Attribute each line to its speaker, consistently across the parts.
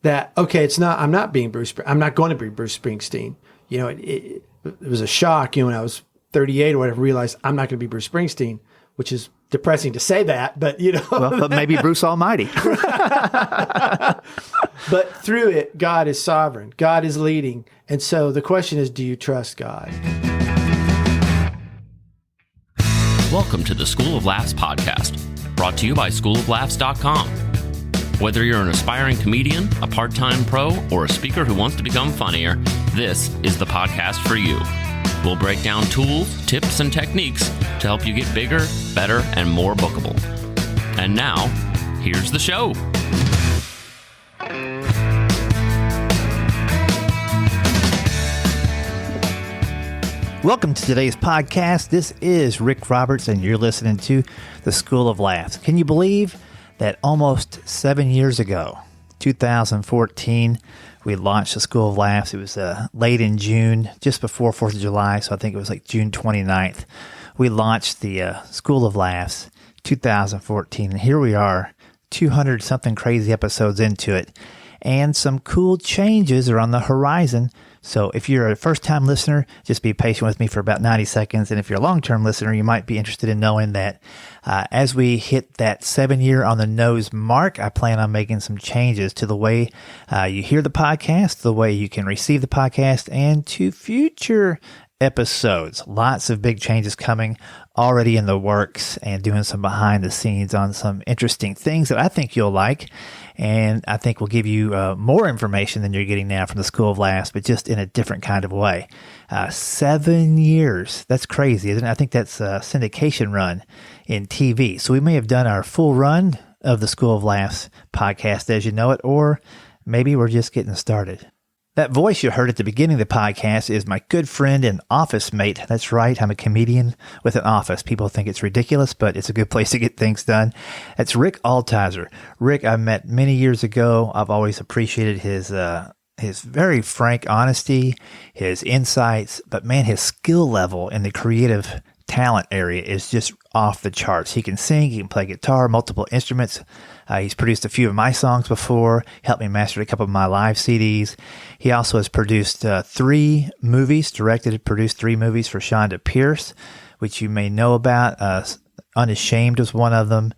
Speaker 1: that, okay, I'm not going to be Bruce Springsteen. It was a shock, when I was 38 or whatever, realized I'm not going to be Bruce Springsteen, which is depressing to say that, but
Speaker 2: Well, but maybe Bruce Almighty.
Speaker 1: But through it, God is sovereign. God is leading. And so the question is, do you trust God?
Speaker 3: Welcome to the School of Laughs podcast, brought to you by schooloflaughs.com. Whether you're an aspiring comedian, a part-time pro, or a speaker who wants to become funnier, this is the podcast for you. We'll break down tools, tips, and techniques to help you get bigger, better, and more bookable. And now, here's the show.
Speaker 2: Welcome to today's podcast. This is Rick Roberts, and you're listening to the School of Laughs. Can you believe that almost 7 years ago, 2014, we launched the School of Laughs? It was late in June, just before 4th of July, so I think it was like June 29th. We launched the School of Laughs 2014, and here we are, 200-something crazy episodes into it, and some cool changes are on the horizon. So if you're a first-time listener, just be patient with me for about 90 seconds. And if you're a long-term listener, you might be interested in knowing that as we hit that 7-year on the nose mark, I plan on making some changes to the way you hear the podcast, the way you can receive the podcast, and to future episodes. Lots of big changes coming already in the works, and doing some behind the scenes on some interesting things that I think you'll like. And I think will give you more information than you're getting now from the School of Laughs, but just in a different kind of way. 7 years. That's crazy, isn't it? I think that's a syndication run in TV. So we may have done our full run of the School of Laughs podcast as you know it, or maybe we're just getting started. That voice you heard at the beginning of the podcast is my good friend and office mate. That's right, I'm a comedian with an office. People think it's ridiculous, but it's a good place to get things done. That's Rick Altizer. Rick, I met many years ago. I've always appreciated his very frank honesty, his insights, but man, his skill level in the creative talent area is just off the charts. He can sing, he can play guitar, multiple instruments. He's produced a few of my songs before, helped me master a couple of my live CDs. He also has produced 3 movies, directed and produced 3 movies for Chonda Pierce, which you may know about. Unashamed was one of them.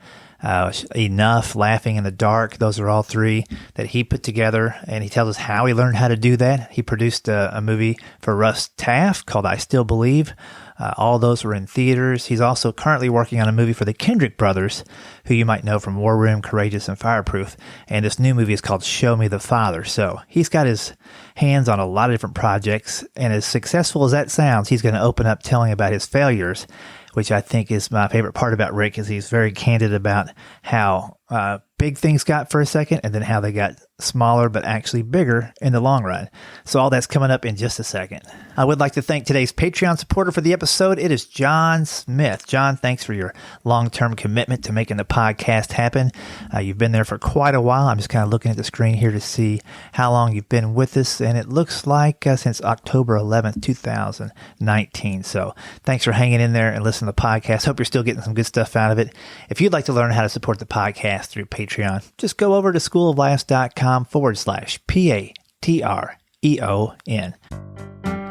Speaker 2: Enough, Laughing in the Dark. Those are all 3 that he put together, and he tells us how he learned how to do that. He produced a movie for Russ Taff called I Still Believe. All those were in theaters. He's also currently working on a movie for the Kendrick Brothers, who you might know from War Room, Courageous, and Fireproof. And this new movie is called Show Me the Father. So he's got his hands on a lot of different projects. And as successful as that sounds, he's going to open up telling about his failures, which I think is my favorite part about Rick, is he's very candid about how big things got for a second and then how they got smaller but actually bigger in the long run. So all that's coming up in just a second. I would like to thank today's Patreon supporter for the episode. It is John Smith. John, thanks for your long-term commitment to making the podcast happen. You've been there for quite a while. I'm just kind of looking at the screen here to see how long you've been with us, and it looks like since October 11th, 2019. So thanks for hanging in there and listening to the podcast. Hope you're still getting some good stuff out of it. If you'd like to learn how to support the podcast through Patreon, just go over to schooloflaughs.com/PATREON.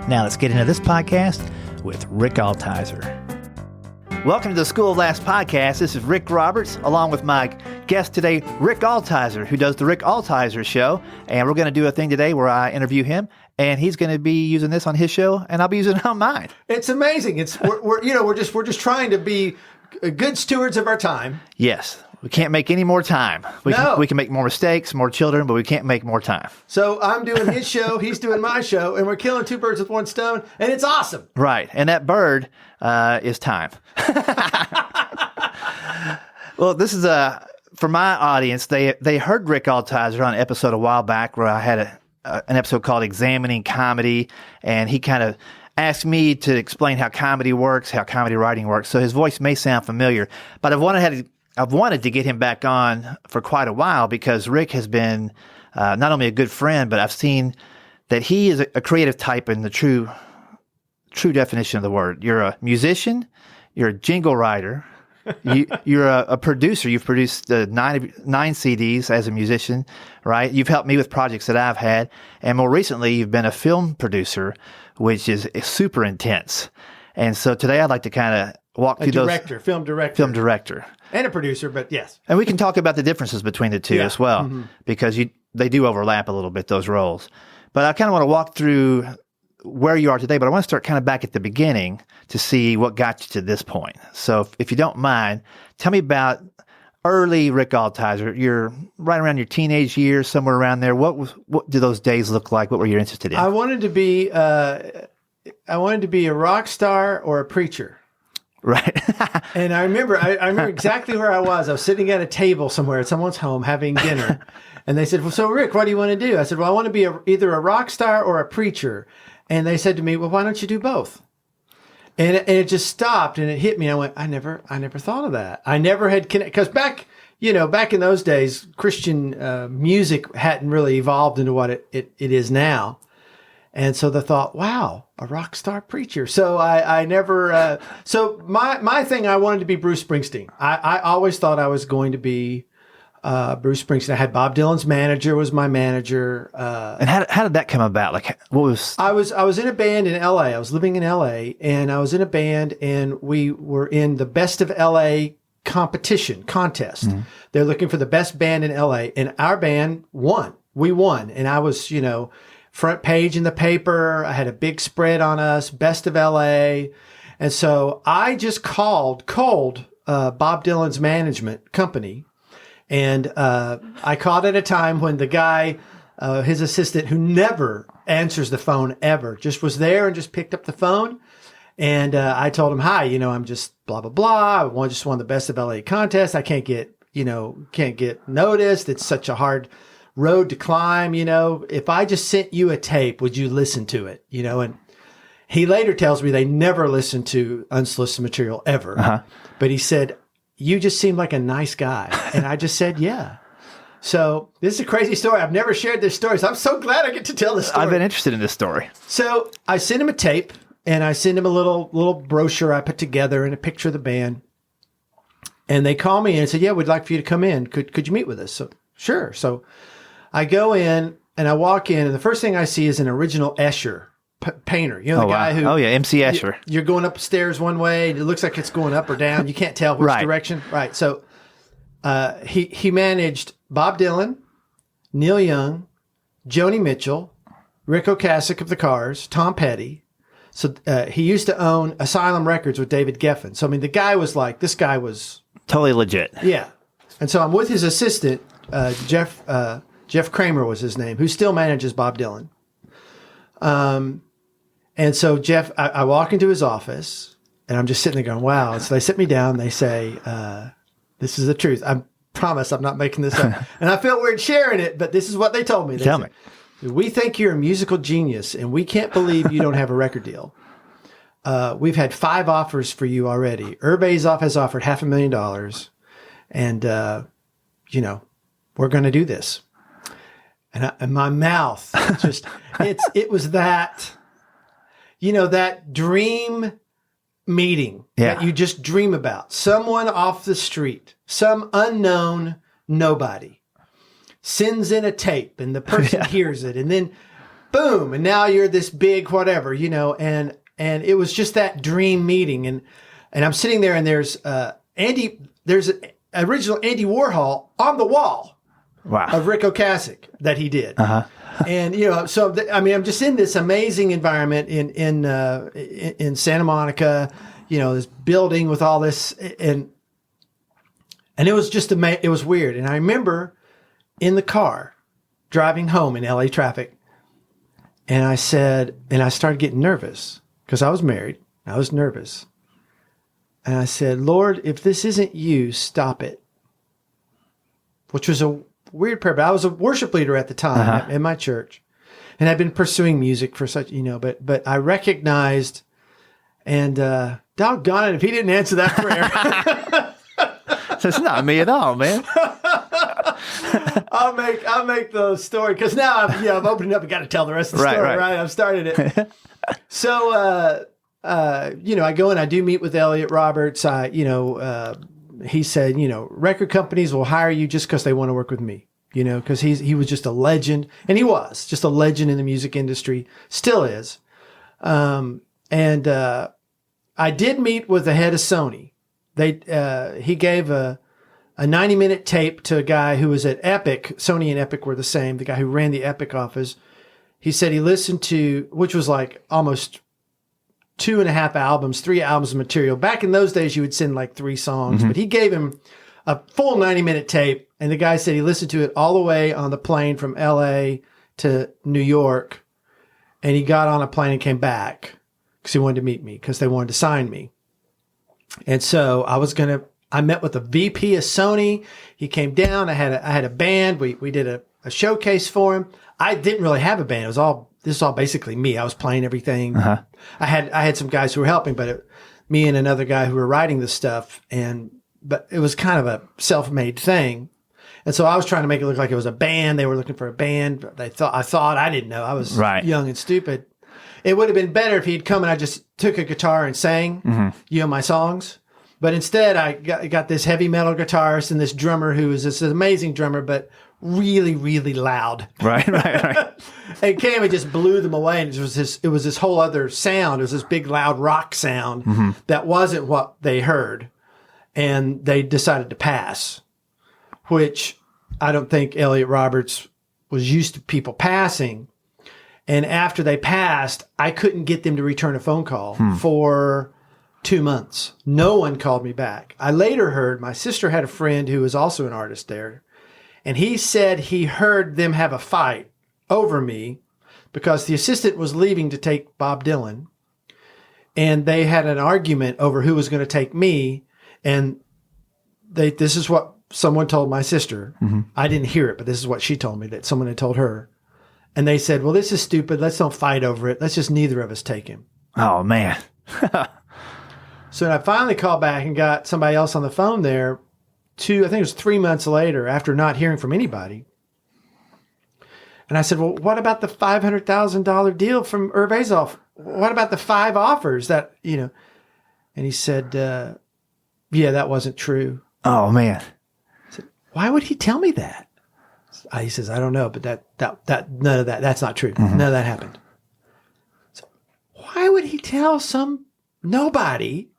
Speaker 2: Now let's get into this podcast with Rick Altizer. Welcome to the School of Laughs podcast. This is Rick Roberts, along with my guest today, Rick Altizer, who does the Rick Altizer Show. And we're going to do a thing today where I interview him, and he's going to be using this on his show, and I'll be using it on mine.
Speaker 1: It's amazing. We're just trying to be good stewards of our time.
Speaker 2: Yes. We can't make any more time. We can make more mistakes, more children, but we can't make more time.
Speaker 1: So I'm doing his show, he's doing my show, and we're killing 2 birds with 1 stone, and it's awesome.
Speaker 2: Right. And that bird is time. Well, this is for my audience. They heard Rick Altizer on an episode a while back where I had an episode called Examining Comedy, and he kind of asked me to explain how comedy works, how comedy writing works. So his voice may sound familiar, but I've wanted to get him back on for quite a while because Rick has been not only a good friend, but I've seen that he is a creative type in the true definition of the word. You're a musician, you're a jingle writer, You're a producer. You've produced nine CDs as a musician, right? You've helped me with projects that I've had. And more recently, you've been a film producer, which is super intense. And so today I'd like to kind of walk through
Speaker 1: film director. And a producer, but yes.
Speaker 2: And we can talk about the differences between the two as well, because they do overlap a little bit, those roles. But I kind of want to walk through where you are today, but I want to start kind of back at the beginning to see what got you to this point. So if you don't mind, tell me about early Rick Altizer. You're right around your teenage years, somewhere around there. What do those days look like? What were you interested in?
Speaker 1: I wanted to be a rock star or a preacher.
Speaker 2: Right.
Speaker 1: And I remember exactly where I was. I was sitting at a table somewhere at someone's home having dinner. And they said, well, so Rick, what do you want to do? I said, well, I want to be either a rock star or a preacher. And they said to me, well, why don't you do both? And it just stopped and it hit me. I went, I never thought of that. I never had connected, because back in those days, Christian music hadn't really evolved into what it is now. And so the thought, wow, a rock star preacher. So I never, so my thing, I wanted to be Bruce Springsteen. I always thought I was going to be Bruce Springsteen. I had Bob Dylan's manager was my manager.
Speaker 2: And how did that come about? Like, what was?
Speaker 1: I was in a band in L.A. I was living in L.A. and I was in a band, and we were in the Best of L.A. contest. They're looking for the best band in L.A. and our band won. We won, and I was, front page in the paper. I had a big spread on us, Best of L.A. And so I just called Bob Dylan's management company. And I called at a time when the guy, his assistant, who never answers the phone ever, just was there and just picked up the phone. And I told him, hi, I'm just blah, blah, blah. I just won the Best of LA contest. I can't get noticed. It's such a hard road to climb. If I just sent you a tape, would you listen to it? And he later tells me they never listened to unsolicited material ever. But he said, you just seem like a nice guy. And I just said, yeah. So this is a crazy story. I've never shared this story. So I'm so glad I get to tell this story.
Speaker 2: I've been interested in this story.
Speaker 1: So I sent him a tape and I sent him a little brochure I put together and a picture of the band. And they called me and said, yeah, we'd like for you to come in. Could you meet with us? So sure. So I go in and I walk in and the first thing I see is an original Escher painter, the guy who...
Speaker 2: Oh, yeah, MC Escher.
Speaker 1: You're going upstairs one way, and it looks like it's going up or down. You can't tell which direction. Right. So he managed Bob Dylan, Neil Young, Joni Mitchell, Rick Ocasek of the Cars, Tom Petty. So he used to own Asylum Records with David Geffen. So, this guy was...
Speaker 2: Totally legit.
Speaker 1: Yeah. And so I'm with his assistant, Jeff Kramer was his name, who still manages Bob Dylan. And so Jeff, I walk into his office and I'm just sitting there going, wow. And so they sit me down. They say, this is the truth. I promise I'm not making this up. And I felt weird sharing it, but this is what they told me. They
Speaker 2: Tell me.
Speaker 1: We think you're a musical genius and we can't believe you don't have a record deal. We've had 5 offers for you already. Urbazoff has offered $500,000 and, we're going to do this. And my mouth just, it was that, that dream meeting that you just dream about. Someone off the street, some unknown nobody sends in a tape and the person hears it and then boom. And now you're this big whatever, and it was just that dream meeting. And I'm sitting there and there's an original Andy Warhol on the wall.
Speaker 2: Wow.
Speaker 1: Of Rick Ocasek that he did. And, I'm just in this amazing environment in Santa Monica, this building with all this. And it was just, it was weird. And I remember in the car driving home in LA traffic. And I started getting nervous because I was married. I was nervous. And I said, Lord, if this isn't you, stop it. Which was a weird prayer, but I was a worship leader at the time in my church, and I'd been pursuing music for such, but I recognized, and doggone it, if he didn't answer that prayer,
Speaker 2: so it's not me at all, man.
Speaker 1: I'll make the story because now I've opened up and got to tell the rest of the story, right? I've started it. So I go and I do meet with Elliot Roberts. He said, record companies will hire you just because they want to work with me, because he was just a legend, and he was just a legend in the music industry, still is. I did meet with the head of Sony. He gave a 90-minute tape to a guy who was at Epic. Sony and Epic were the same. The guy who ran the Epic office. He said he listened to, which was like almost 2.5 albums, 3 albums of material. Back in those days, you would send like 3 songs, but he gave him a full 90-minute tape. And the guy said he listened to it all the way on the plane from LA to New York. And he got on a plane and came back because he wanted to meet me, because they wanted to sign me. And so I met with the VP of Sony. He came down. I had a band. We did a showcase for him. I didn't really have a band. This is all basically me. I was playing everything. I had some guys who were helping, but me and another guy who were writing this stuff. But it was kind of a self-made thing. And so I was trying to make it look like it was a band. They were looking for a band. I didn't know. I was young and stupid. It would have been better if he'd come and I just took a guitar and sang, my songs. But instead, I got this heavy metal guitarist and this drummer who is this amazing drummer, but really, really loud.
Speaker 2: Right.
Speaker 1: And came and just blew them away. And it was this whole other sound. It was this big, loud rock sound that wasn't what they heard. And they decided to pass, which I don't think Elliot Roberts was used to people passing. And after they passed, I couldn't get them to return a phone call for 2 months. No one called me back. I later heard my sister had a friend who was also an artist there. And he said he heard them have a fight over me because the assistant was leaving to take Bob Dylan. And they had an argument over who was going to take me. And this is what someone told my sister. I didn't hear it, but this is what she told me, that someone had told her. And they said, well, this is stupid. Let's don't fight over it. Let's just neither of us take him.
Speaker 2: Oh, man.
Speaker 1: So I finally called back and got somebody else on the phone there I think it was 3 months later, after not hearing from anybody. And I said, well, what about the $500,000 deal from Irv Azoff? What about the 5 offers that, And he said, yeah, that wasn't true.
Speaker 2: Oh, man.
Speaker 1: I said, why would he tell me that? He says, I don't know, but that none of that's not true. None of that happened. So why would he tell some nobody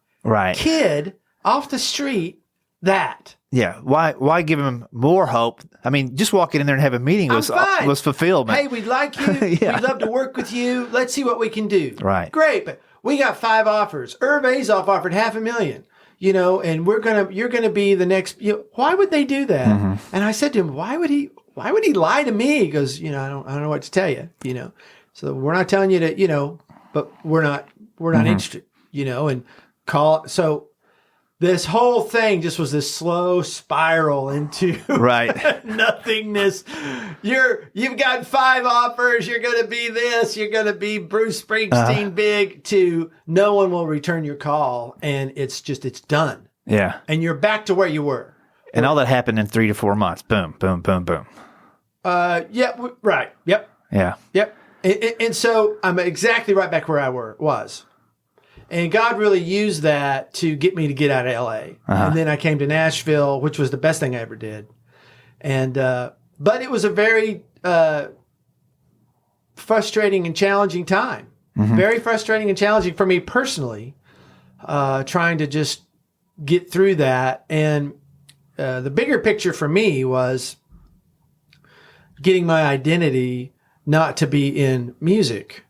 Speaker 1: kid off the street that?
Speaker 2: Yeah. Why give him more hope? I mean, just walking in there and having a meeting was fulfillment.
Speaker 1: Hey, we'd like you.
Speaker 2: Yeah.
Speaker 1: We'd love to work with you. Let's see what we can do.
Speaker 2: Right.
Speaker 1: Great, but we got 5 offers. Irv Azoff offered $500,000. And you're gonna be the next. Why would they do that? And I said to him, why would he lie to me? He goes, I don't know what to tell you. So we're not telling you to, but we're not interested. And call. So this whole thing just was this slow spiral into nothingness. You've got 5 offers. You're going to be this. You're going to be Bruce Springsteen big. To no one will return your call, and it's done.
Speaker 2: Yeah,
Speaker 1: and you're back to where you were.
Speaker 2: And all that happened in 3 to 4 months. Boom, boom, boom, boom.
Speaker 1: Yeah, right. Yep.
Speaker 2: Yeah.
Speaker 1: Yep. And so I'm exactly right back where I was. And God really used that to get me to get out of LA. And then I came to Nashville, which was the best thing I ever did. And, but it was a very, frustrating and challenging time. Very frustrating and challenging for me personally, trying to just get through that. And, the bigger picture for me was getting my identity not to be in music,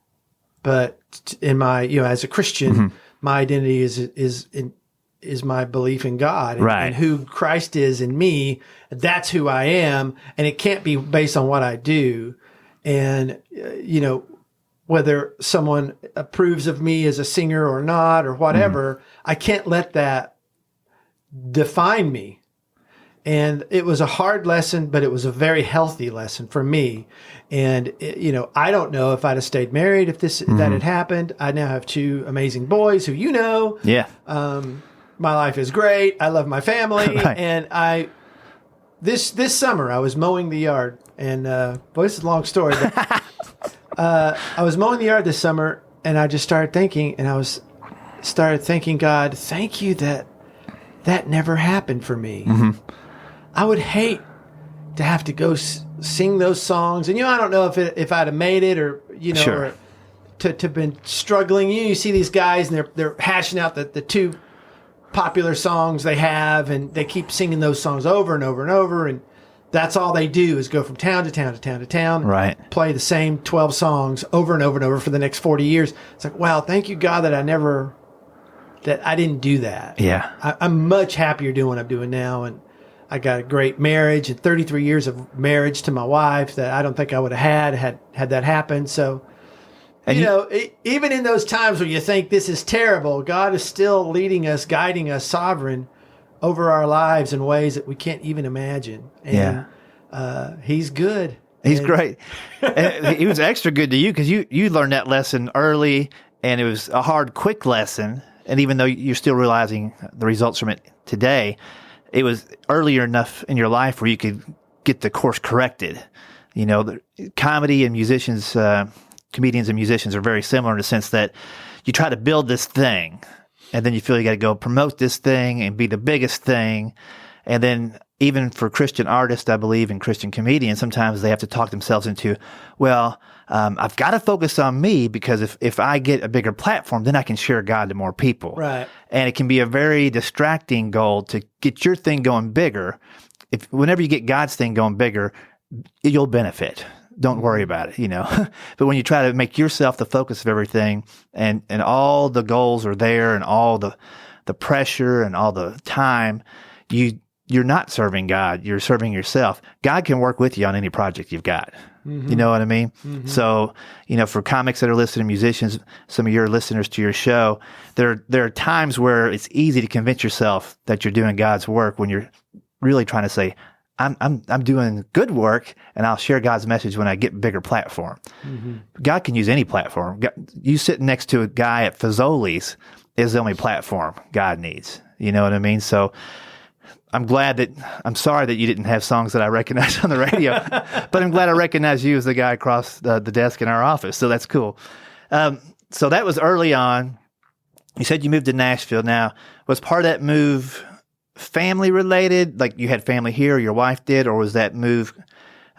Speaker 1: but in my, as a Christian, my identity is my belief in God and who Christ is in me. That's who I am. And it can't be based on what I do. And, whether someone approves of me as a singer or not, or whatever, I can't let that define me. And it was a hard lesson, but it was a very healthy lesson for me. And, I don't know if I'd have stayed married if that had happened. I now have 2 amazing boys who
Speaker 2: Yeah.
Speaker 1: My life is great. I love my family. And this summer, I was mowing the yard. And, this is a long story. But, I was mowing the yard this summer, and I just started thinking, and I was started thanking God, thank you that never happened for me. I would hate to have to go sing those songs. And, I don't know if I'd have made it or,
Speaker 2: Sure.
Speaker 1: or to have been struggling. You see these guys and they're hashing out the two popular songs they have, and they keep singing those songs over and over and over. And that's all they do is go from town to town to town to town.
Speaker 2: Right.
Speaker 1: Play the same 12 songs over and over and over for the next 40 years. It's like, wow, thank you, God, that I didn't do that.
Speaker 2: Yeah.
Speaker 1: I'm much happier doing what I'm doing now. And I got a great marriage and 33 years of marriage to my wife that I don't think I would have had that happen. So,
Speaker 2: And
Speaker 1: even in those times where you think this is terrible, God is still leading us, guiding us, sovereign over our lives in ways that we can't even imagine. And He's good.
Speaker 2: He's great. And he was extra good to you because you learned that lesson early, and it was a hard, quick lesson. And even though you're still realizing the results from it today, it was earlier enough in your life where you could get the course corrected. The comedy and comedians and musicians are very similar in the sense that you try to build this thing, and then you feel you got to go promote this thing and be the biggest thing. And then even for Christian artists, I believe, and Christian comedians, sometimes they have to talk themselves into, I've got to focus on me, because if I get a bigger platform, then I can share God to more people.
Speaker 1: Right.
Speaker 2: And it can be a very distracting goal to get your thing going bigger. Whenever you get God's thing going bigger, you'll benefit. Don't worry about it, But when you try to make yourself the focus of everything, and all the goals are there, and all the pressure and all the time, you're not serving God. You're serving yourself. God can work with you on any project you've got. You know what I mean? So, for comics that are listening, musicians, some of your listeners to your show, there are times where it's easy to convince yourself that you're doing God's work when you're really trying to say, I'm doing good work, and I'll share God's message when I get a bigger platform. God can use any platform. You sitting next to a guy at Fazoli's is the only platform God needs. You know what I mean? So I'm sorry that you didn't have songs that I recognized on the radio, but I'm glad I recognized you as the guy across the desk in our office. So that's cool. So that was early on. You said you moved to Nashville. Now, was part of that move family related? Like you had family here, or your wife did, or was that move,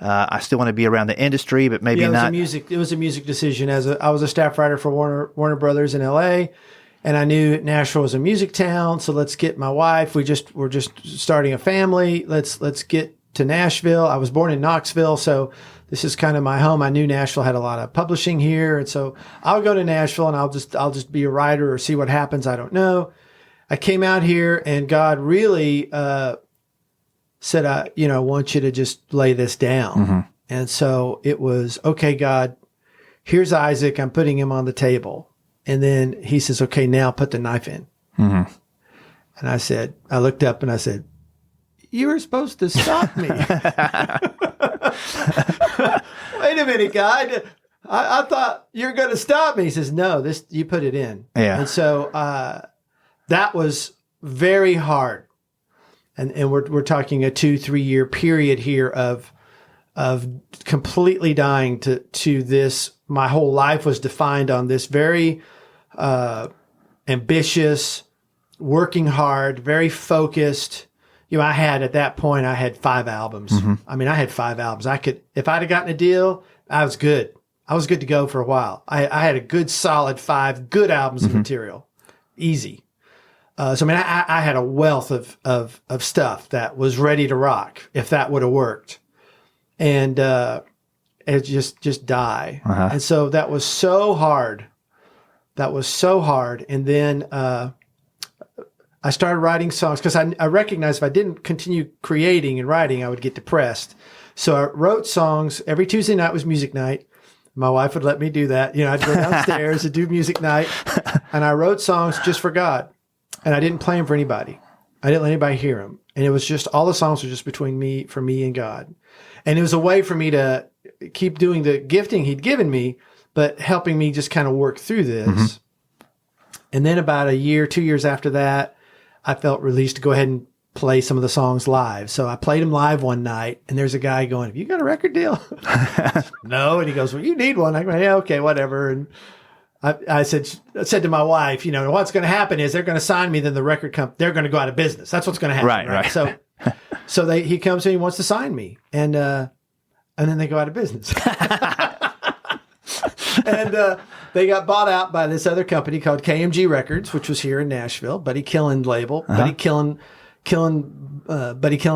Speaker 2: I still want to be around the industry, but maybe not?
Speaker 1: It was a music decision. I was a staff writer for Warner Brothers in LA. And I knew Nashville was a music town, so let's get my wife. We're just starting a family. Let's get to Nashville. I was born in Knoxville, so this is kind of my home. I knew Nashville had a lot of publishing here, and so I'll go to Nashville and I'll just be a writer or see what happens. I don't know. I came out here, and God really said, I want you to just lay this down. And so it was, okay, God, here's Isaac. I'm putting him on the table. And then he says, okay, now put the knife in. And I looked up and I said, you were supposed to stop me. Wait a minute, God. I thought you were going to stop me. He says, no, you put it in.
Speaker 2: Yeah.
Speaker 1: And so that was very hard. And we're talking a 2-3 year period here of completely dying to this. My whole life was defined on this very ambitious, working hard, very focused. At that point, I had 5 albums. I mean, I had 5 albums. If I'd have gotten a deal, I was good. I was good to go for a while. I had a good solid 5 good albums of material. Easy. So, I mean, I had a wealth of stuff that was ready to rock if that would have worked. And it just die. And so that was so hard. And then I started writing songs because I recognized if I didn't continue creating and writing, I would get depressed. So I wrote songs. Every Tuesday night was music night. My wife would let me do that. I'd go downstairs and do music night. And I wrote songs just for God. And I didn't play them for anybody. I didn't let anybody hear them. And it was just, all the songs were just for me and God. And it was a way for me to keep doing the gifting he'd given me, but helping me just kind of work through this. And then about 2 years after that, I felt released to go ahead and play some of the songs live. So I played them live one night, and there's a guy going, have you got a record deal? No. And he goes, well, you need one. I go, yeah, okay, whatever. And I said to my wife, what's going to happen is they're going to sign me, then the record company, they're going to go out of business. That's what's going to happen.
Speaker 2: Right.
Speaker 1: So he comes in, he wants to sign me, and then they go out of business. And they got bought out by this other company called KMG Records, which was here in Nashville. Buddy Killen label. Buddy Killen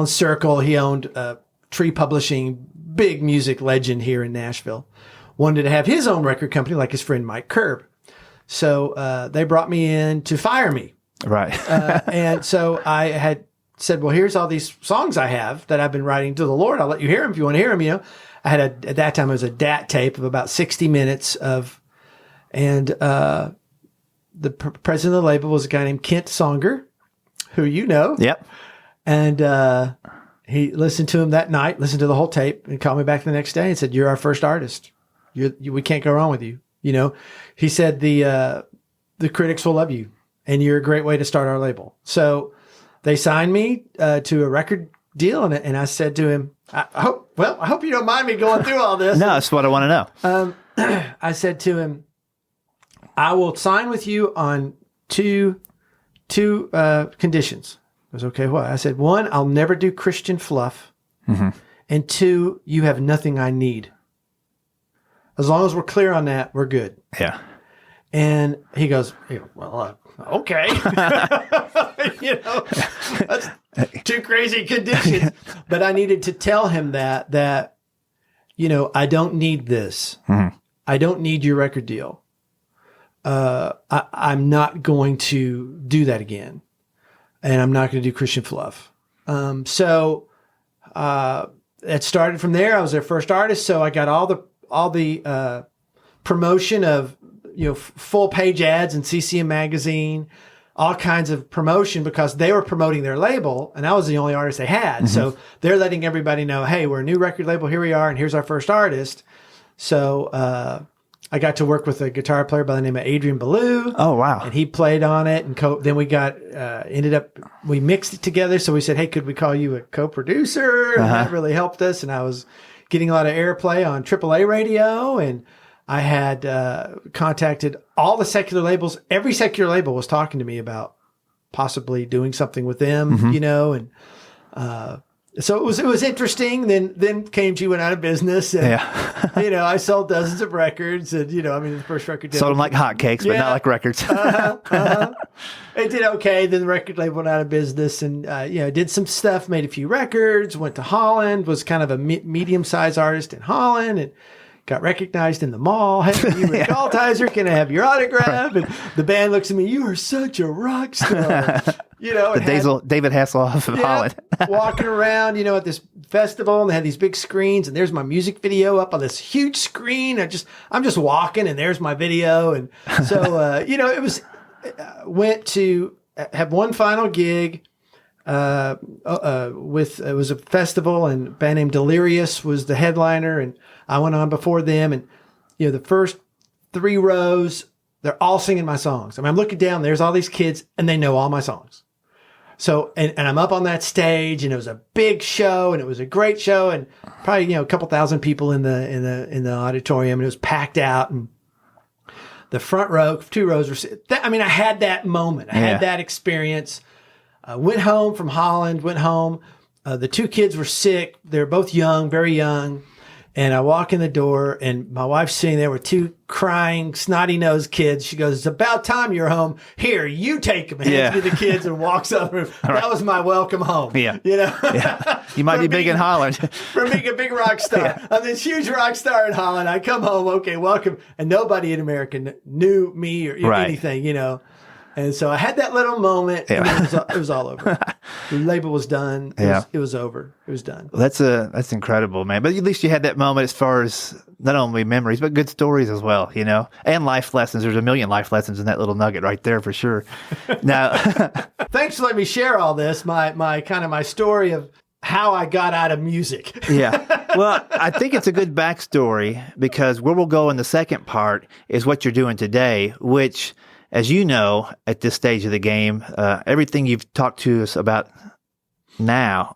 Speaker 1: Circle. He owned Tree Publishing, big music legend here in Nashville. Wanted to have his own record company like his friend Mike Curb. So they brought me in to fire me.
Speaker 2: Right.
Speaker 1: And so I had said, well, here's all these songs I have that I've been writing to the Lord. I'll let you hear them if you want to hear them. I had at that time, it was a DAT tape of about 60 minutes and the president of the label was a guy named Kent Songer, who you know.
Speaker 2: Yep.
Speaker 1: And he listened to him that night, listened to the whole tape, and called me back the next day and said, "You're our first artist. We can't go wrong with you." He said the critics will love you, and you're a great way to start our label. So they signed me to a record deal, and I said to him, I hope you don't mind me going through all this.
Speaker 2: No, that's what I want to know.
Speaker 1: I said to him, I will sign with you on two conditions. I was okay. What? I said, one, I'll never do Christian fluff. Mm-hmm. And two, you have nothing I need. As long as we're clear on that, we're good.
Speaker 2: Yeah.
Speaker 1: And he goes, well, okay. That's two crazy conditions. But I needed to tell him that I don't need this. Mm-hmm. I don't need your record deal. I'm not going to do that again. And I'm not going to do Christian fluff. So it started from there. I was their first artist. So I got all the promotion of, full page ads in CCM magazine, all kinds of promotion because they were promoting their label and I was the only artist they had. Mm-hmm. So they're letting everybody know, hey, we're a new record label. Here we are. And here's our first artist. So, I got to work with a guitar player by the name of Adrian Ballou.
Speaker 2: Oh, wow.
Speaker 1: And he played on it. And then we we mixed it together. So we said, hey, could we call you a co-producer? And that really helped us. And I was getting a lot of airplay on AAA radio. And I had contacted all the secular labels. Every secular label was talking to me about possibly doing something with them, and so it was interesting. Then KMG went out of business, and I sold dozens of records, and the first record
Speaker 2: sold them like hotcakes, but not like records.
Speaker 1: It did okay. Then the record label went out of business, and did some stuff, made a few records, went to Holland, was kind of a medium-sized artist in Holland, and got recognized in the mall. Hey, you Rick Altizer, can I have your autograph? And the band looks at me, you are such a rock star.
Speaker 2: David Hasselhoff of Holland.
Speaker 1: Walking around, at this festival, and they had these big screens, and there's my music video up on this huge screen. I'm just walking, and there's my video. And so, it went to have one final gig. It was a festival, and a band named Delirious was the headliner, and I went on before them, and the first 3 rows, they're all singing my songs. I'm looking down, there's all these kids, and they know all my songs. So, and I'm up on that stage, and it was a big show, and it was a great show, and probably a couple thousand people in the auditorium, and it was packed out, and the front row, 2 rows were. I had that moment, I had that experience. Went home from Holland, the 2 kids were sick. They're both young, very young. And I walk in the door, and my wife's sitting there with 2 crying, snotty-nosed kids. She goes, it's about time you're home. Here, you take them. Hands me the kids and walks out the room. That was my welcome home.
Speaker 2: Yeah. You might be big in Holland.
Speaker 1: From being a big rock star. I'm this huge rock star in Holland. I come home, okay, welcome. And nobody in America knew me or anything, And so I had that little moment, and it was all over. The label was done. It was over. It was done.
Speaker 2: Well, that's incredible, man. But at least you had that moment as far as not only memories, but good stories as well, and life lessons. There's a million life lessons in that little nugget right there for sure. Now,
Speaker 1: thanks for letting me share all this, my kind of my story of how I got out of music.
Speaker 2: Well, I think it's a good backstory because where we'll go in the second part is what you're doing today, which, as you know, at this stage of the game, everything you've talked to us about now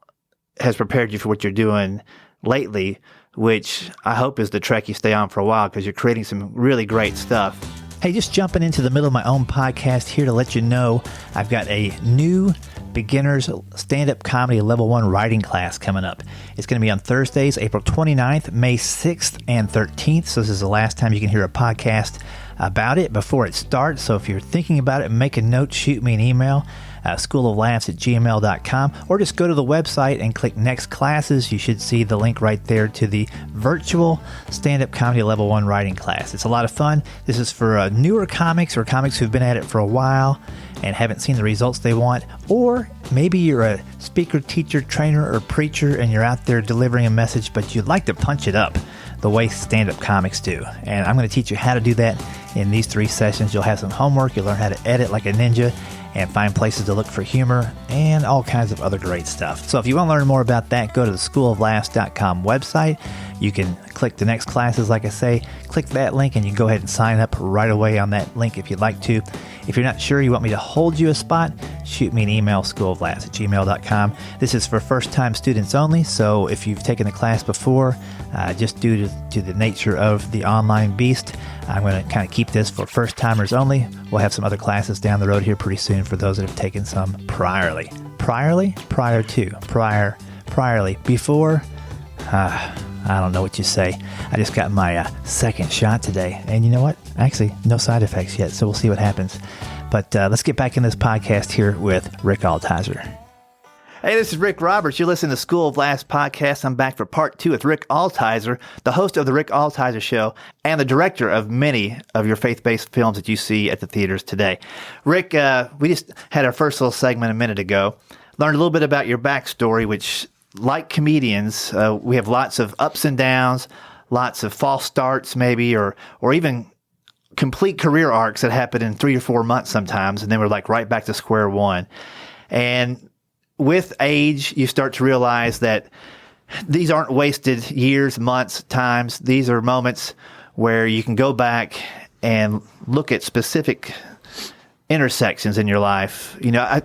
Speaker 2: has prepared you for what you're doing lately, which I hope is the track you stay on for a while because you're creating some really great stuff. Hey, just jumping into the middle of my own podcast here to let you know I've got a new beginners stand-up comedy level 1 writing class coming up. It's going to be on Thursdays, April 29th, May 6th, and 13th. So this is the last time you can hear a podcast about it before it starts. So if you're thinking about it, make a note, shoot me an email, schooloflaughs@gmail.com, or just go to the website and click next classes. You should see the link right there to the virtual stand-up comedy level 1 writing class. It's a lot of fun. This is for newer comics or comics who've been at it for a while and haven't seen the results they want, or maybe you're a speaker, teacher, trainer, or preacher and you're out there delivering a message, but you'd like to punch it up the way stand-up comics do. And I'm going to teach you how to do that in these 3 sessions. You'll have some homework, you'll learn how to edit like a ninja, and find places to look for humor and all kinds of other great stuff. So if you want to learn more about that, go to the schooloflaughs.com website. You can click the next classes, like I say, click that link and you can go ahead and sign up right away on that link if you'd like to. If you're not sure you want me to hold you a spot, shoot me an email, schooloflaughs@gmail.com. This is for first-time students only, so if you've taken the class before, just due to the nature of the online beast, I'm going to kind of keep this for first-timers only. We'll have some other classes down the road here pretty soon for those that have taken some priorly. Priorly? Prior to. Priorly. Before? I don't know what you say. I just got my second shot today. And you know what? Actually, no side effects yet, so we'll see what happens. But let's get back in this podcast here with Rick Altizer. Hey, this is Rick Roberts. You're listening to School of Laughs podcast. I'm back for part 2 with Rick Altizer, the host of The Rick Altizer Show and the director of many of your faith-based films that you see at the theaters today. Rick, we just had our first little segment a minute ago. Learned a little bit about your backstory, which, like comedians, we have lots of ups and downs, lots of false starts maybe, or even complete career arcs that happen in 3 or 4 months sometimes, and then we're like right back to square one. And with age, you start to realize that these aren't wasted years, months, times. These are moments where you can go back and look at specific intersections in your life. You know,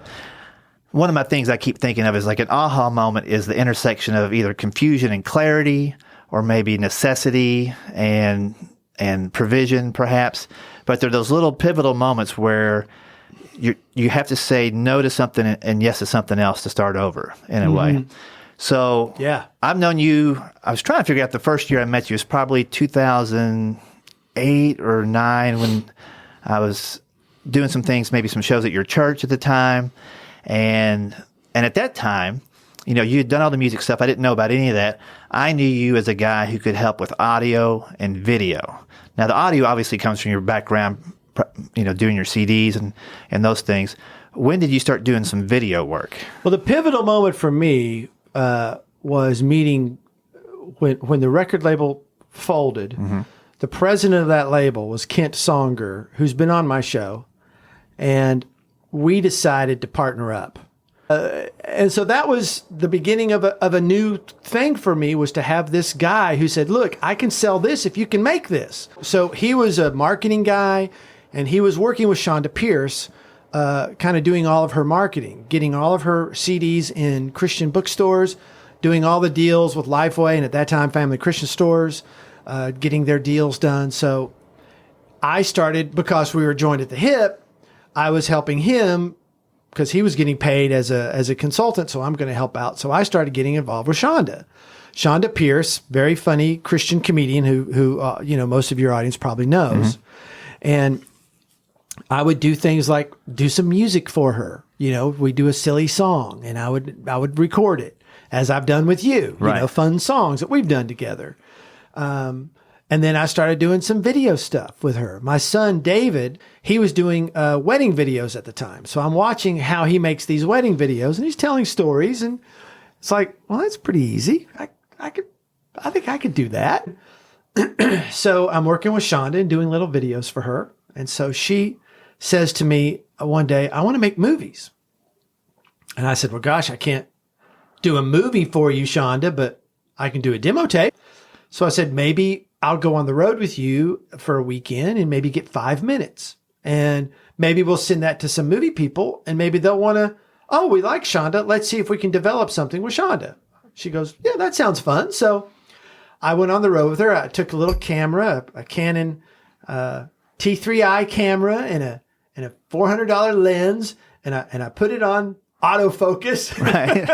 Speaker 2: one of my things I keep thinking of is like an aha moment is the intersection of either confusion and clarity, or maybe necessity and provision, perhaps. But there are those little pivotal moments where you have to say no to something and yes to something else to start over in a way. So
Speaker 1: yeah,
Speaker 2: I've known you. I was trying to figure out the first year I met you was probably 2008 or 9 when I was doing some things, maybe some shows at your church at the time. And at that time, you know, you had done all the music stuff. I didn't know about any of that. I knew you as a guy who could help with audio and video. Now, the audio obviously comes from your background, you know, doing your CDs and those things. When did you start doing some video work?
Speaker 1: Well, the pivotal moment for me was meeting when the record label folded. Mm-hmm. The president of that label was Kent Songer, who's been on my show, and we decided to partner up. And so that was the beginning of a new thing for me, was to have this guy who said, look, I can sell this if you can make this. So he was a marketing guy, and he was working with Chonda Pierce, kind of doing all of her marketing, getting all of her CDs in Christian bookstores, doing all the deals with Lifeway and at that time Family Christian stores, getting their deals done. So I started, because we were joined at the hip, I was helping him because he was getting paid as a consultant, so I'm going to help out. So I started getting involved with Chonda. Chonda Pierce, very funny Christian comedian who you know, most of your audience probably knows. Mm-hmm. And I would do things like do some music for her. You know, we'd do a silly song and I would record it, as I've done with you,
Speaker 2: right.
Speaker 1: You know, fun songs that we've done together. And then I started doing some video stuff with her. My son, David, he was doing wedding videos at the time. So I'm watching how he makes these wedding videos, and he's telling stories. And it's like, well, that's pretty easy. I think I could do that. So I'm working with Chonda and doing little videos for her. And so she says to me one day, I want to make movies. And I said, well, gosh, I can't do a movie for you, Chonda, but I can do a demo tape. So I said, maybe I'll go on the road with you for a weekend and maybe get 5 minutes. And maybe we'll send that to some movie people and maybe they'll want to, oh, we like Chonda. Let's see if we can develop something with Chonda. She goes, yeah, that sounds fun. So I went on the road with her. I took a little camera, a Canon T8 T3i camera and a $400 lens, and I put it on autofocus.
Speaker 2: Right.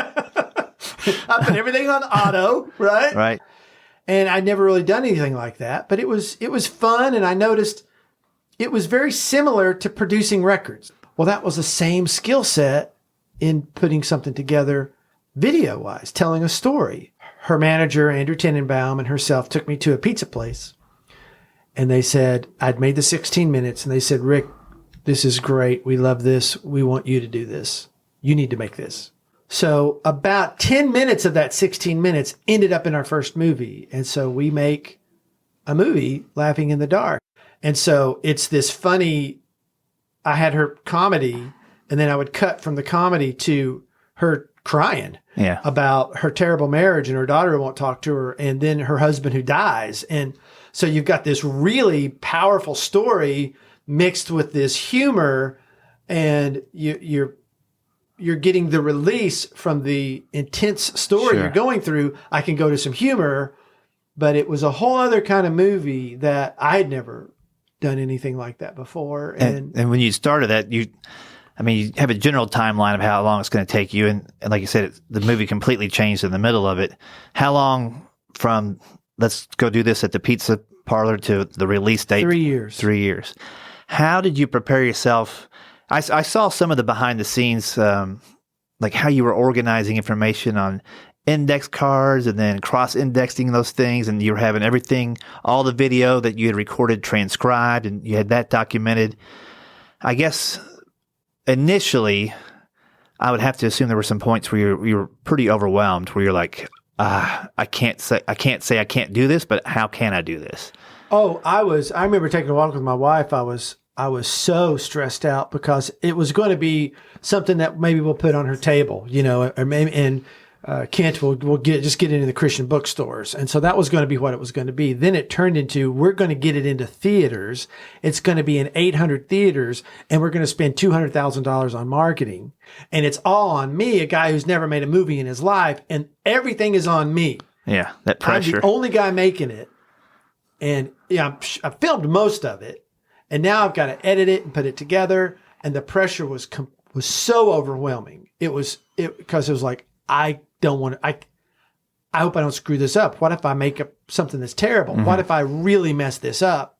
Speaker 1: I put everything on auto, right?
Speaker 2: Right.
Speaker 1: And I'd never really done anything like that, but it was fun, and I noticed it was very similar to producing records. Well, that was the same skill set in putting something together video-wise, telling a story. Her manager, Andrew Tenenbaum, and herself took me to a pizza place, and they said, I'd made the 16 minutes, and they said, Rick, this is great. We love this. We want you to do this. You need to make this. So about 10 minutes of that 16 minutes ended up in our first movie. And so we make a movie, Laughing in the Dark. And so it's this funny, I had her comedy, and then I would cut from the comedy to her crying about her terrible marriage and her daughter who won't talk to her, and then her husband who dies. And so you've got this really powerful story mixed with this humor, and you're getting the release from the intense story you're going through. I can go to some humor, but it was a whole other kind of movie that I had never done anything like that before.
Speaker 2: And when you started that, you have a general timeline of how long it's going to take you. And like you said, the movie completely changed in the middle of it. How long from let's go do this at the pizza parlor to the release date?
Speaker 1: 3 years.
Speaker 2: 3 years. How did you prepare yourself? I saw some of the behind the scenes, like how you were organizing information on index cards and then cross-indexing those things, and you were having everything, all the video that you had recorded transcribed, and you had that documented. I guess initially, I would have to assume there were some points where you were pretty overwhelmed, where you're like, I can't say I can't do this, but how can I do this? Oh,
Speaker 1: I remember taking a walk with my wife. I was so stressed out because it was going to be something that maybe we'll put on her table, or maybe, and Kent will just get it in the Christian bookstores. And so that was going to be what it was going to be. Then it turned into, we're going to get it into theaters. It's going to be in 800 theaters, and we're going to spend $200,000 on marketing. And it's all on me, a guy who's never made a movie in his life, and everything is on me.
Speaker 2: Yeah, that pressure.
Speaker 1: I'm the only guy making it. And I filmed most of it. And now I've got to edit it and put it together. And the pressure was so overwhelming. Because it was like, I hope I don't screw this up. What if I make up something that's terrible? Mm-hmm. What if I really mess this up?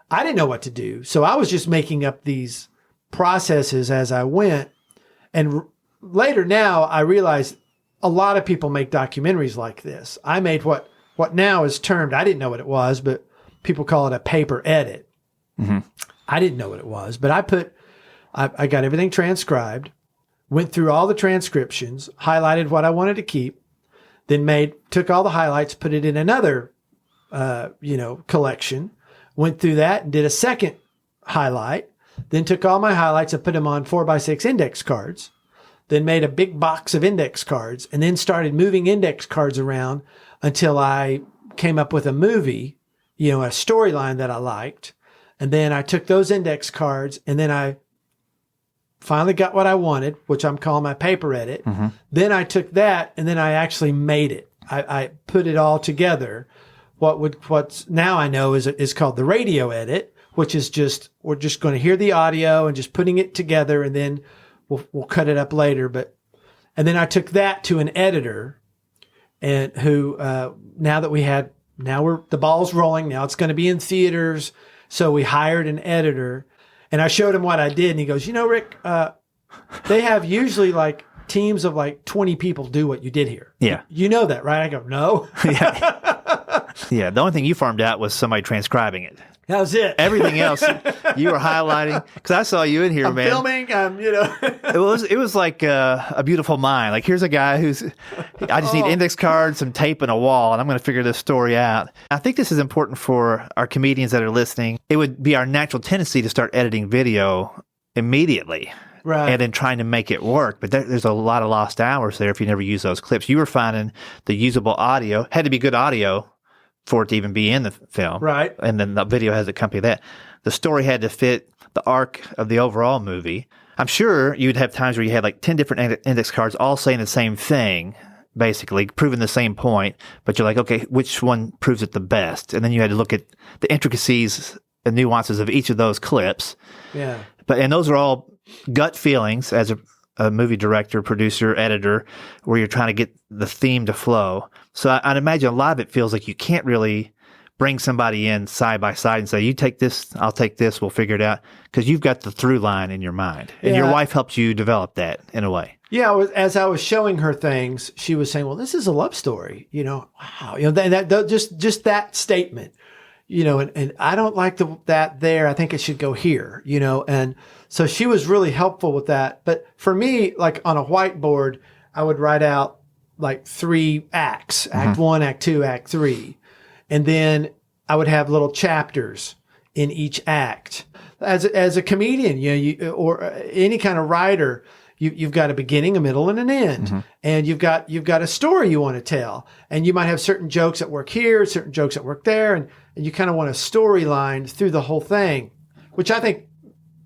Speaker 1: I didn't know what to do. So I was just making up these processes as I went. And later now I realized a lot of people make documentaries like this. I made what now is termed, I didn't know what it was, but people call it a paper edit. Mm-hmm. I didn't know what it was, but I got everything transcribed, went through all the transcriptions, highlighted what I wanted to keep, then took all the highlights, put it in another, collection, went through that and did a second highlight, then took all my highlights and put them on 4x6 index cards, then made a big box of index cards, and then started moving index cards around until I came up with a movie, a storyline that I liked. And then I took those index cards, and then I finally got what I wanted, which I'm calling my paper edit. Mm-hmm. Then I took that, and then I actually made it. I put it all together. What's now I know is called the radio edit, which is we're just going to hear the audio and just putting it together, and then we'll cut it up later. And then I took that to an editor, and who now the ball's rolling. Now it's going to be in theaters. So we hired an editor, and I showed him what I did, and he goes, Rick, they have usually like teams of like 20 people do what you did here.
Speaker 2: Yeah.
Speaker 1: You know that, right? I go, no.
Speaker 2: Yeah. The only thing you farmed out was somebody transcribing it.
Speaker 1: That was it.
Speaker 2: Everything else, you were highlighting. Because I saw you in here, man.
Speaker 1: Filming,
Speaker 2: It was like a beautiful mind. Like, here's a guy I just need index cards, some tape, and a wall, and I'm going to figure this story out. I think this is important for our comedians that are listening. It would be our natural tendency to start editing video immediately. Right. And then trying to make it work. But there's a lot of lost hours there if you never use those clips. You were finding the usable audio. Had to be good audio for it to even be in the film.
Speaker 1: Right.
Speaker 2: And then the video has to accompany that. The story had to fit the arc of the overall movie. I'm sure you'd have times where you had like 10 different index cards all saying the same thing, basically, proving the same point. But you're like, okay, which one proves it the best? And then you had to look at the intricacies the nuances of each of those clips.
Speaker 1: Yeah.
Speaker 2: And those are all gut feelings as a movie director, producer, editor, where you're trying to get the theme to flow. So I'd imagine a lot of it feels like you can't really bring somebody in side by side and say, you take this, I'll take this, we'll figure it out. Because you've got the through line in your mind. And your wife helps you develop that in a way.
Speaker 1: Yeah, as I was showing her things, she was saying, well, this is a love story. Wow. Just that statement, and I don't like that there. I think it should go here, and so she was really helpful with that. But for me, like on a whiteboard, I would write out like 3 acts, act 1, act 2, act 3. And then I would have little chapters in each act. As a comedian, or any kind of writer, you've got a beginning, a middle, and an end. And you've got a story you want to tell. And you might have certain jokes that work here, certain jokes that work there, and you kind of want a storyline through the whole thing, which I think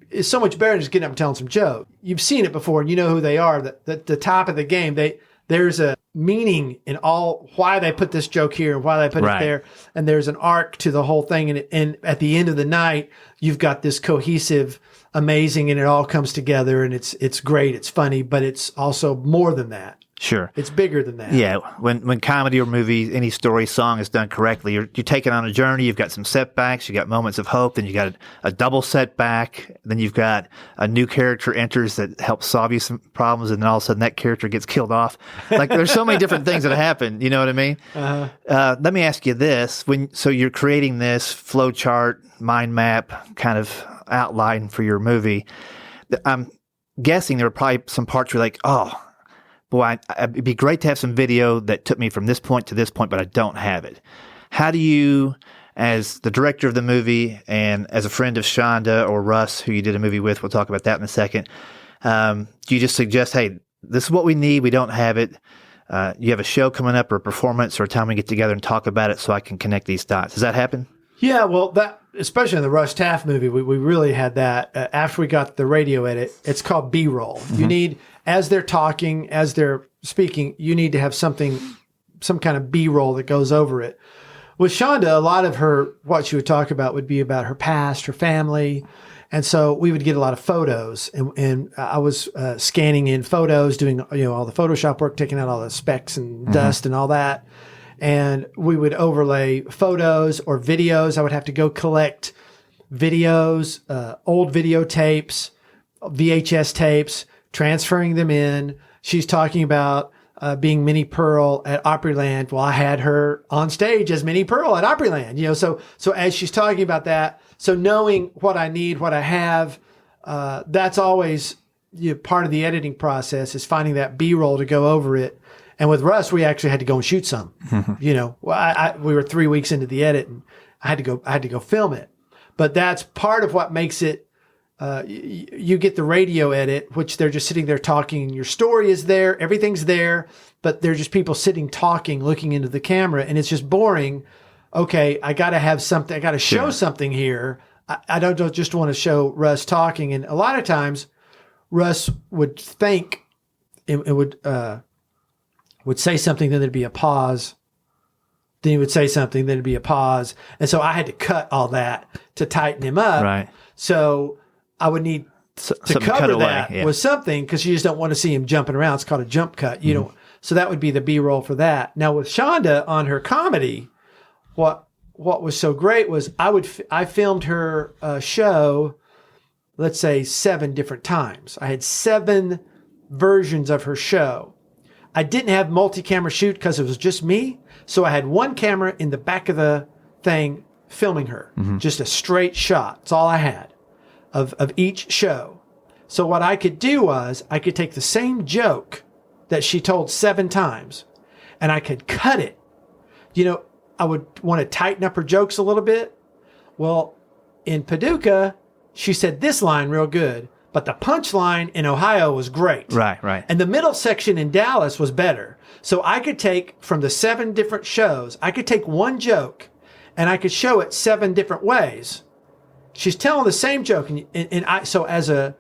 Speaker 1: is so much better than just getting up and telling some jokes. You've seen it before, and you know who they are. The top of the game, there's a meaning in all why they put this joke here and why they put it there, and there's an arc to the whole thing. And at the end of the night, you've got this cohesive, amazing, and it all comes together, and it's great, it's funny, but it's also more than that.
Speaker 2: Sure.
Speaker 1: It's bigger than that.
Speaker 2: Yeah. When comedy or movie, any story, song is done correctly, you're taken on a journey. You've got some setbacks. You got moments of hope. Then you got a double setback. Then you've got a new character enters that helps solve you some problems. And then all of a sudden that character gets killed off. Like there's so many different things that happen. You know what I mean? Let me ask you this. So you're creating this flow chart, mind map kind of outline for your movie. I'm guessing there were probably some parts where you're like, oh, boy, it'd be great to have some video that took me from this point to this point, but I don't have it. How do you, as the director of the movie and as a friend of Chonda or Russ, who you did a movie with, we'll talk about that in a second, do you just suggest, hey, this is what we need, we don't have it, you have a show coming up or a performance or a time we get together and talk about it so I can connect these dots? Does that happen?
Speaker 1: Yeah, well, that especially in the Russ Taff movie, we really had that. After we got the radio edit, it's called B-roll. You need, as they're talking, as they're speaking, you need to have some kind of B-roll that goes over it. With Chonda, a lot of what she would talk about would be about her past, her family. And so we would get a lot of photos, and I was scanning in photos, doing all the Photoshop work, taking out all the specks and dust and all that. And we would overlay photos or videos. I would have to go collect videos, old videotapes, VHS tapes, transferring them in. She's talking about being Minnie Pearl at Opryland. Well, I had her on stage as Minnie Pearl at Opryland. So as she's talking about that, so knowing what I need, what I have, that's always part of the editing process, is finding that B-roll to go over it. And with Russ, we actually had to go and shoot some. We were 3 weeks into the edit, and I had to go film it. But that's part of what makes it. You get the radio edit, which they're just sitting there talking. Your story is there, everything's there, but they're just people sitting talking, looking into the camera, and it's just boring. Okay, I got to have something. I got to show something here. I don't just want to show Russ talking. And a lot of times, Russ would think it would say something, then there'd be a pause. Then he would say something, then it'd be a pause. And so I had to cut all that to tighten him up.
Speaker 2: Right.
Speaker 1: So I would need to cover that with something, because you just don't want to see him jumping around. It's called a jump cut. You don't. So that would be the B-roll for that. Now with Chonda on her comedy, what was so great was I filmed her show, let's say 7 different times. I had 7 versions of her show. I didn't have multi-camera shoot because it was just me. So I had one camera in the back of the thing filming her, just a straight shot. That's all I had of each show. So what I could do was I could take the same joke that she told 7 times and I could cut it. I would want to tighten up her jokes a little bit. Well, in Paducah, she said this line real good, but the punchline in Ohio was great.
Speaker 2: Right.
Speaker 1: And the middle section in Dallas was better. So I could take from the 7 different shows, I could take one joke and I could show it 7 different ways. She's telling the same joke. So as an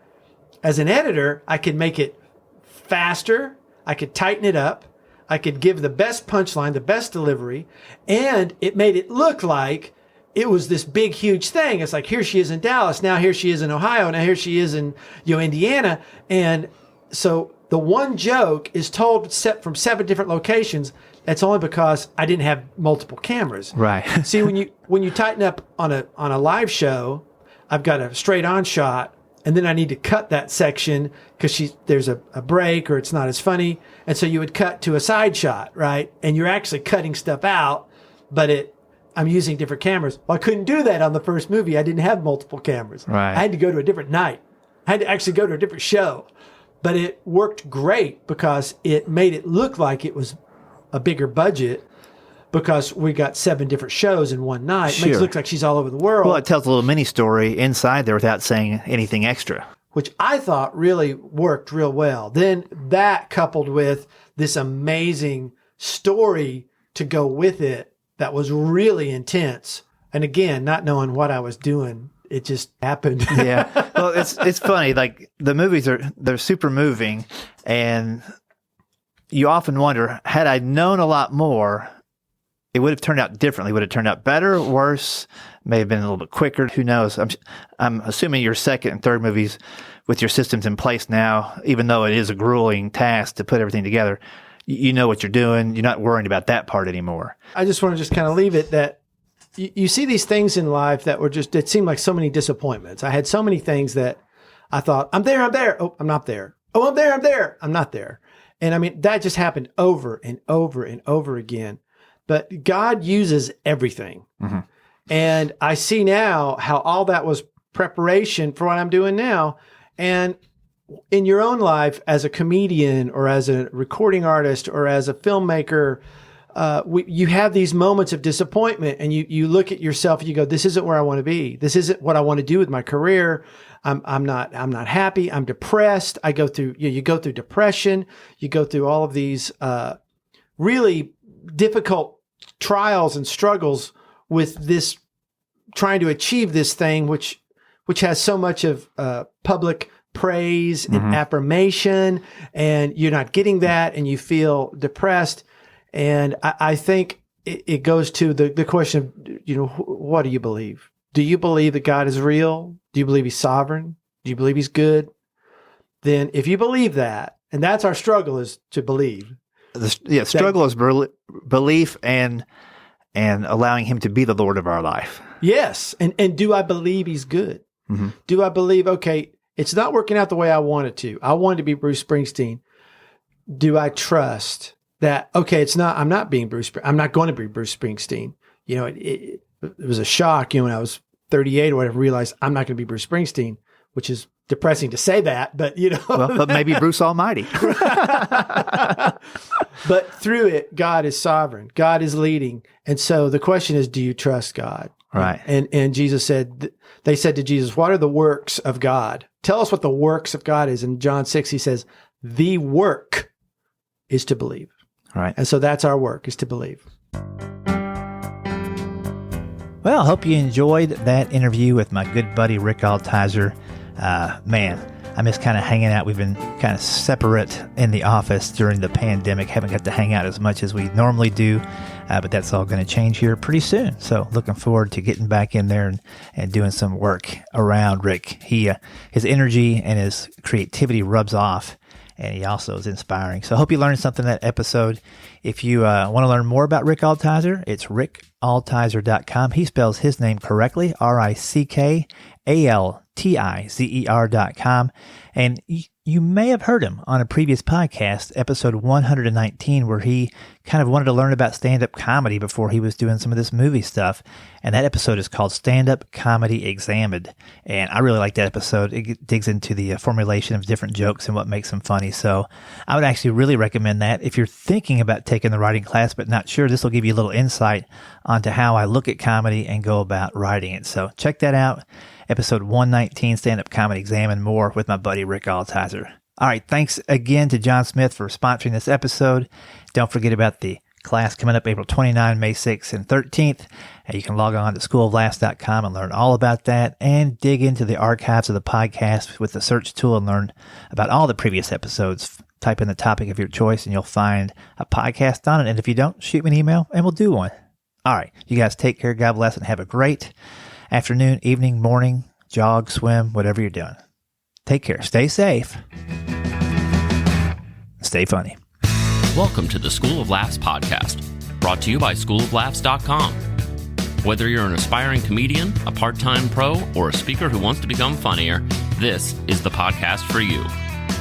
Speaker 1: editor, I could make it faster. I could tighten it up. I could give the best punchline, the best delivery, and it made it look like it was this big, huge thing. It's like, here she is in Dallas. Now here she is in Ohio. Now here she is in, Indiana. And so the one joke is told from 7 different locations. That's only because I didn't have multiple cameras.
Speaker 2: Right.
Speaker 1: See, when you tighten up on a live show, I've got a straight on shot, and then I need to cut that section because there's a break or it's not as funny. And so you would cut to a side shot, right? And you're actually cutting stuff out, but I'm using different cameras. Well, I couldn't do that on the first movie. I didn't have multiple cameras.
Speaker 2: Right.
Speaker 1: I had to go to a different night. I had to actually go to a different show. But it worked great because it made it look like it was a bigger budget because we got 7 different shows in one night.
Speaker 2: Sure.
Speaker 1: Makes it look like she's all over the world.
Speaker 2: Well, it tells a little mini story inside there without saying anything extra.
Speaker 1: Which I thought really worked real well. Then that coupled with this amazing story to go with it that was really intense. And again, not knowing what I was doing, it just happened.
Speaker 2: Yeah. Well, it's funny. Like the movies they're super moving, and you often wonder, had I known a lot more, it would have turned out differently. Would it turn out better, worse? May have been a little bit quicker. Who knows? I'm assuming your second and third movies with your systems in place now, even though it is a grueling task to put everything together, you know what you're doing. You're not worrying about that part anymore.
Speaker 1: I just want to just kind of leave it that you see these things in life that were it seemed like so many disappointments. I had so many things that I thought, I'm there. Oh, I'm not there. Oh, I'm there. I'm not there. And I mean, that just happened over and over and over again. But God uses everything. Mm-hmm. And I see now how all that was preparation for what I'm doing now. And in your own life as a comedian or as a recording artist or as a filmmaker, you have these moments of disappointment and you look at yourself and you go, this isn't where I want to be. This isn't what I want to do with my career. I'm not happy. I'm depressed. I go through, you go through depression. You go through all of these, really difficult trials and struggles with this, trying to achieve this thing, which has so much of, public praise and affirmation, and you're not getting that and you feel depressed. And I think it goes to the question of, what do you believe? Do you believe that God is real? Do you believe he's sovereign? Do you believe he's good? Then if you believe that, and that's our struggle, is to believe.
Speaker 2: Struggle is belief and allowing him to be the Lord of our life.
Speaker 1: Yes. And do I believe he's good? Mm-hmm. Do I believe, okay, it's not working out the way I want it to. I wanted to be Bruce Springsteen. Do I trust that, okay, I'm not going to be Bruce Springsteen. It was a shock, when I was 38 or whatever, realized I'm not going to be Bruce Springsteen, which is depressing to say that, but
Speaker 2: Well, but maybe Bruce Almighty.
Speaker 1: But through it, God is sovereign. God is leading. And so the question is, do you trust God?
Speaker 2: Right.
Speaker 1: And Jesus said, they said to Jesus, what are the works of God? Tell us what the works of God is. In John 6, he says, the work is to believe.
Speaker 2: Right.
Speaker 1: And so that's our work, is to believe.
Speaker 2: Well, I hope you enjoyed that interview with my good buddy, Rick Altizer. Man, I miss kind of hanging out. We've been kind of separate in the office during the pandemic. Haven't got to hang out as much as we normally do, but that's all going to change here pretty soon. So looking forward to getting back in there and doing some work around Rick. His energy and his creativity rubs off, and he also is inspiring. So I hope you learned something in that episode. If you want to learn more about Rick Altizer, it's rickaltizer.com. He spells his name correctly, RICKALTIZER.com. And you may have heard him on a previous podcast, episode 119, where he kind of wanted to learn about stand-up comedy before he was doing some of this movie stuff. And that episode is called Stand-Up Comedy Examined. And I really like that episode. It digs into the formulation of different jokes and what makes them funny. So I would actually really recommend that. If you're thinking about taking the writing class but not sure, this will give you a little insight onto how I look at comedy and go about writing it. So check that out. Episode 119, Stand-Up Comedy Examined, more with my buddy Rick Altizer. All right, thanks again to John Smith for sponsoring this episode. Don't forget about the class coming up April 29, May 6th, and 13th. You can log on to schooloflaughs.com and learn all about that, and dig into the archives of the podcast with the search tool and learn about all the previous episodes. Type in the topic of your choice and you'll find a podcast on it. And if you don't, shoot me an email and we'll do one. All right. You guys take care. God bless and have a great afternoon, evening, morning, jog, swim, whatever you're doing. Take care. Stay safe. Stay funny.
Speaker 3: Welcome to the School of Laughs podcast, brought to you by schooloflaughs.com. Whether you're an aspiring comedian, a part-time pro, or a speaker who wants to become funnier, this is the podcast for you.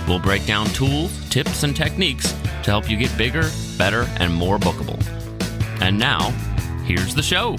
Speaker 3: We'll break down tools, tips, and techniques to help you get bigger, better, and more bookable. And now, here's the show.